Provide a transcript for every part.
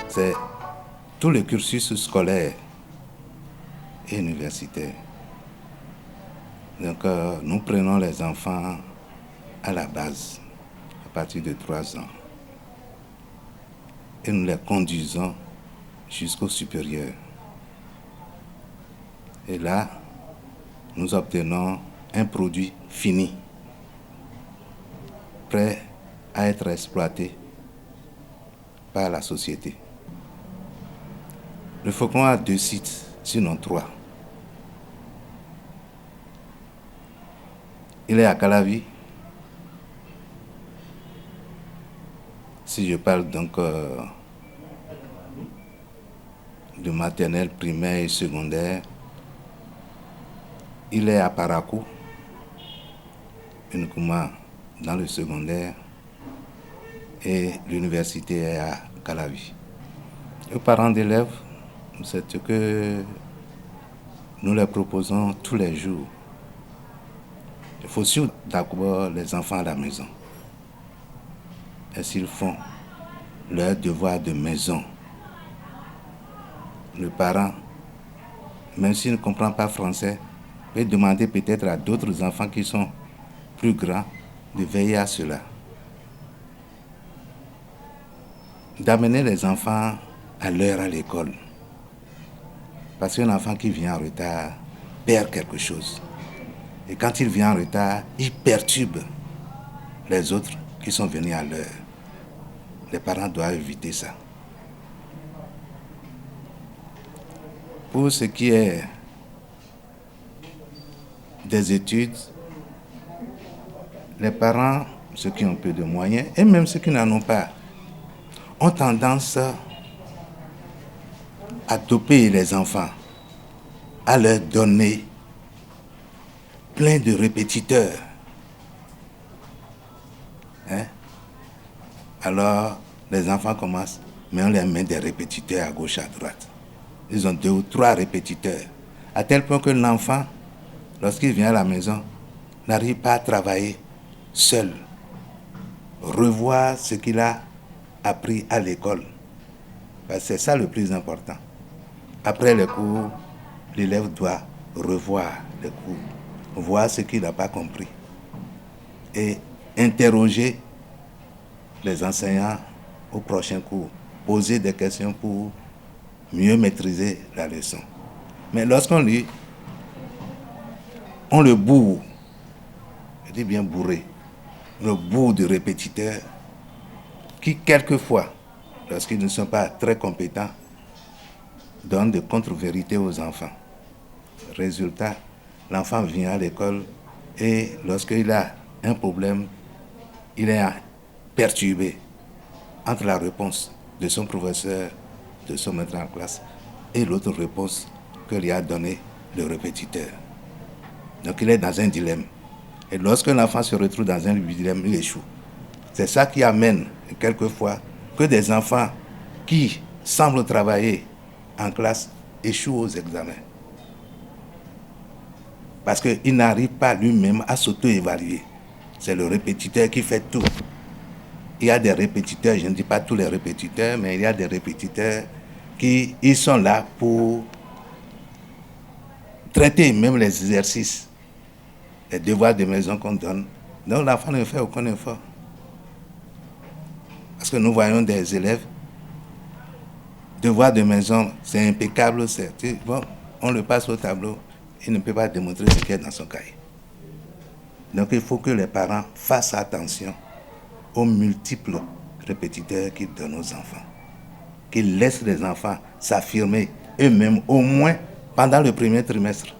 c'est tout le cursus scolaire et universitaire. Donc, nous prenons les enfants à la base, à partir de 3 ans, et nous les conduisons jusqu'au supérieur. Et là, nous obtenons un produit fini, prêt à être exploité par la société. Le Faucon a 2 sites, sinon 3. Il est à Calavi. Si je parle donc de maternelle, primaire et secondaire, il est à Parakou, uniquement dans le secondaire, et l'université est à Calavi. Aux parents d'élèves, c'est ce que nous leur proposons tous les jours. Il faut surtout d'abord les enfants à la maison. Et s'ils font leur devoir de maison, le parent, même s'il ne comprend pas français, peut demander peut-être à d'autres enfants qui sont plus grands de veiller à cela. D'amener les enfants à l'heure à l'école. Parce qu'un enfant qui vient en retard perd quelque chose. Et quand il vient en retard, il perturbe les autres qui sont venus à l'heure. Les parents doivent éviter ça. Pour ce qui est des études, les parents, ceux qui ont peu de moyens, et même ceux qui n'en ont pas, ont tendance à doper les enfants, à leur donner plein de répétiteurs. Alors, les enfants commencent, mais on leur met des répétiteurs à gauche, à droite. Ils ont 2 ou 3 répétiteurs. À tel point que l'enfant, lorsqu'il vient à la maison, n'arrive pas à travailler seul. Revoir ce qu'il a appris à l'école. C'est ça le plus important. Après les cours, l'élève doit revoir les cours, voir ce qu'il n'a pas compris et interroger les enseignants au prochain cours, poser des questions pour mieux maîtriser la leçon. Mais lorsqu'on lit, on le bourre, je dis bien bourré, le bourre de répétiteurs qui quelquefois, lorsqu'ils ne sont pas très compétents, donnent des contre-vérités aux enfants. Résultat, l'enfant vient à l'école et lorsqu'il a un problème, il est perturbé entre la réponse de son professeur, de son maître en classe, et l'autre réponse que lui a donnée le répétiteur. Donc il est dans un dilemme. Et lorsque l'enfant se retrouve dans un dilemme, il échoue. C'est ça qui amène quelquefois que des enfants qui semblent travailler en classe échouent aux examens. Parce qu'il n'arrive pas lui-même à s'auto-évaluer. C'est le répétiteur qui fait tout. Il y a des répétiteurs, je ne dis pas tous les répétiteurs, mais il y a des répétiteurs qui ils sont là pour traiter même les exercices, les devoirs de maison qu'on donne. Donc l'enfant ne fait aucun effort. Parce que nous voyons des élèves, devoirs de maison, c'est impeccable, bon, on le passe au tableau, il ne peut pas démontrer ce qu'il y a dans son cahier. Donc il faut que les parents fassent attention aux multiples répétiteurs qu'ils donnent aux enfants. Qu'ils laissent les enfants s'affirmer eux-mêmes, au moins pendant le premier trimestre.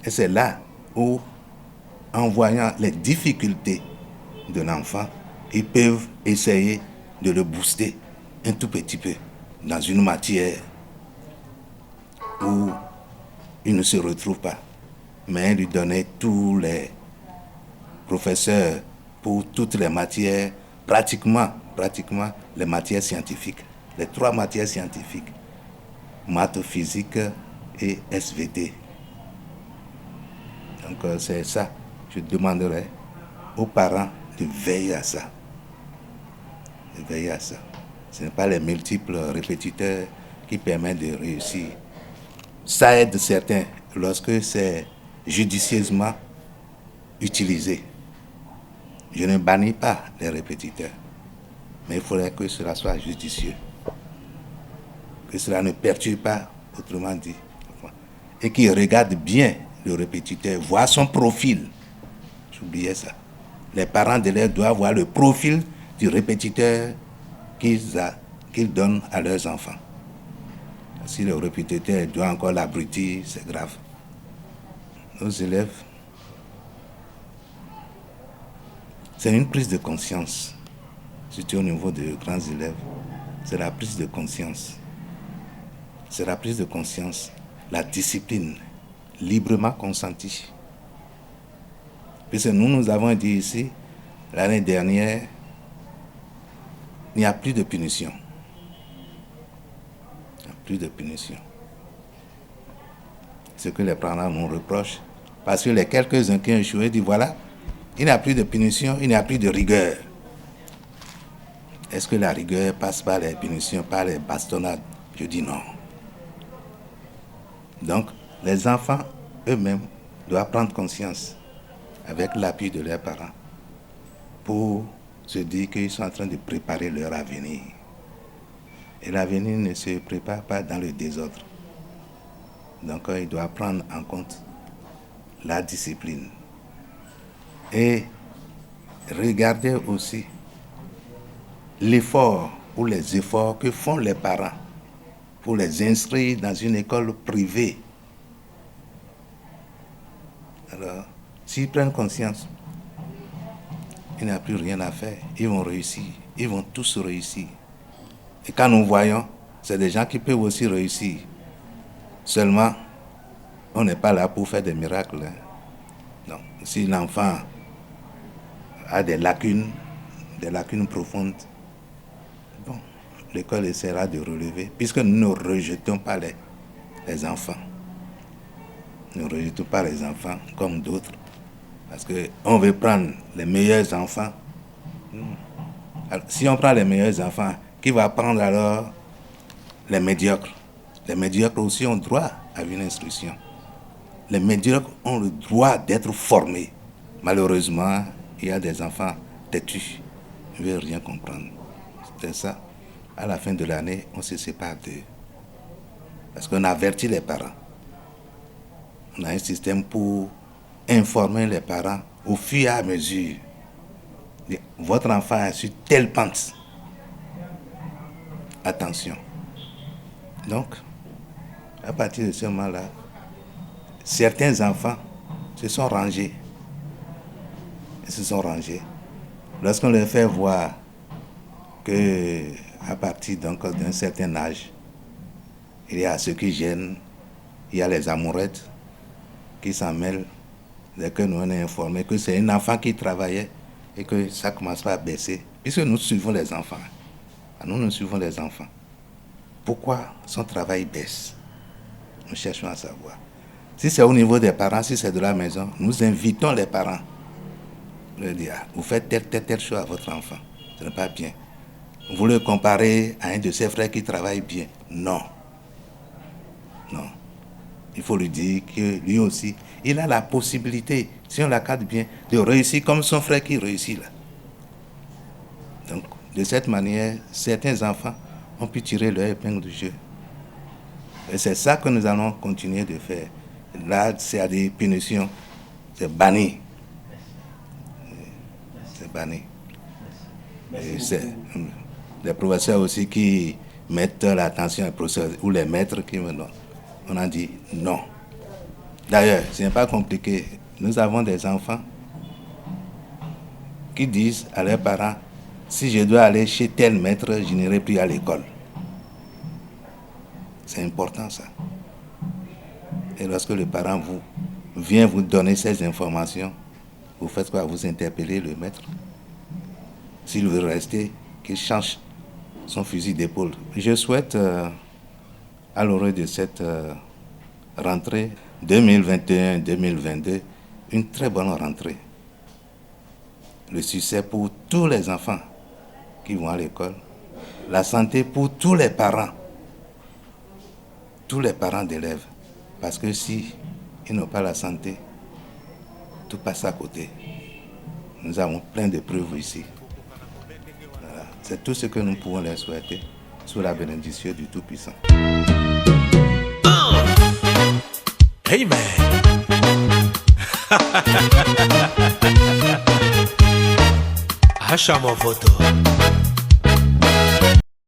Et c'est là où, en voyant les difficultés de l'enfant, ils peuvent essayer de le booster un tout petit peu dans une matière où il ne se retrouve pas. Mais lui donner tous les professeurs pour toutes les matières, pratiquement les matières scientifiques, les 3 matières scientifiques, maths, physique et SVT. Donc c'est ça, je demanderai aux parents de veiller à ça. De veiller à ça. Ce n'est pas les multiples répétiteurs qui permettent de réussir. Ça aide certains lorsque c'est judicieusement utilisé. Je ne bannis pas les répétiteurs, mais il faudrait que cela soit judicieux, que cela ne perturbe pas, autrement dit, et qu'ils regardent bien le répétiteur, voir son profil. J'oubliais ça. Les parents d'élèves doivent voir le profil du répétiteur qu'ils donnent à leurs enfants. Si le répétiteur doit encore l'abrutir, c'est grave. Nos élèves, c'est une prise de conscience, surtout au niveau des grands élèves. C'est la prise de conscience. C'est la prise de conscience, la discipline, librement consentie. Puisque nous avons dit ici, l'année dernière, il n'y a plus de punition. Il n'y a plus de punition. Ce que les parents nous reprochent, parce que les quelques-uns qui ont échoué disent voilà, il n'y a plus de punition, il n'y a plus de rigueur. Est-ce que la rigueur passe par les punitions, par les bastonnades? Je dis non. Donc, les enfants eux-mêmes doivent prendre conscience avec l'appui de leurs parents pour se dire qu'ils sont en train de préparer leur avenir. Et l'avenir ne se prépare pas dans le désordre. Donc, ils doivent prendre en compte la discipline. Et regarder aussi l'effort ou les efforts que font les parents pour les inscrire dans une école privée. Alors, s'ils prennent conscience, il n'y a plus rien à faire. Ils vont réussir. Ils vont tous réussir. Et quand nous voyons, c'est des gens qui peuvent aussi réussir. Seulement, on n'est pas là pour faire des miracles. Non. Si l'enfant a des lacunes profondes, bon, l'école essaiera de relever, puisque nous ne rejetons pas les enfants. Nous ne rejetons pas les enfants comme d'autres, parce qu'on veut prendre les meilleurs enfants. Alors, si on prend les meilleurs enfants, qui va prendre alors les médiocres? Les médiocres aussi ont droit à une instruction. Les médiocres ont le droit d'être formés. Malheureusement, il y a des enfants têtus, ils ne veulent rien comprendre. C'est ça. À la fin de l'année, on se sépare d'eux. Parce qu'on avertit les parents. On a un système pour informer les parents au fur et à mesure. Votre enfant est sur telle pente. Attention. Donc, à partir de ce moment-là, certains enfants se sont rangés. Ils se sont rangés. Lorsqu'on leur fait voir que à partir d'un certain âge, il y a ceux qui gênent, il y a les amourettes qui s'en mêlent, dès que nous on est informés que c'est un enfant qui travaillait et que ça commence à baisser, puisque nous suivons les enfants. Nous suivons les enfants. Pourquoi son travail baisse? Nous cherchons à savoir. Si c'est au niveau des parents, si c'est de la maison, nous invitons les parents. Nous leur disons, vous faites telle chose à votre enfant. Ce n'est pas bien. Vous le comparez à un de ses frères qui travaille bien. Non. Non. Il faut lui dire que lui aussi, il a la possibilité, si on l'accorde bien, de réussir comme son frère qui réussit là. Donc, de cette manière, certains enfants ont pu tirer leur épingle du jeu. Et c'est ça que nous allons continuer de faire. Là, c'est à des punitions. C'est banni. C'est banni. Et c'est les professeurs aussi qui mettent l'attention, les professeurs ou les maîtres qui me donnent. On a dit non. D'ailleurs, ce n'est pas compliqué. Nous avons des enfants qui disent à leurs parents, si je dois aller chez tel maître, je n'irai plus à l'école. C'est important ça. Et lorsque le parent vient vous donner ces informations, vous faites quoi? Vous interpellez le maître. S'il veut rester, qu'il change son fusil d'épaule. Je souhaite, à l'orée de cette rentrée 2021-2022, une très bonne rentrée. Le succès pour tous les enfants qui vont à l'école, la santé pour tous les parents d'élèves. Parce que si ils n'ont pas la santé, tout passe à côté. Nous avons plein de preuves ici. Voilà. C'est tout ce que nous pouvons leur souhaiter sous la bénédiction du Tout-Puissant. Hey man. Hacha mon photo.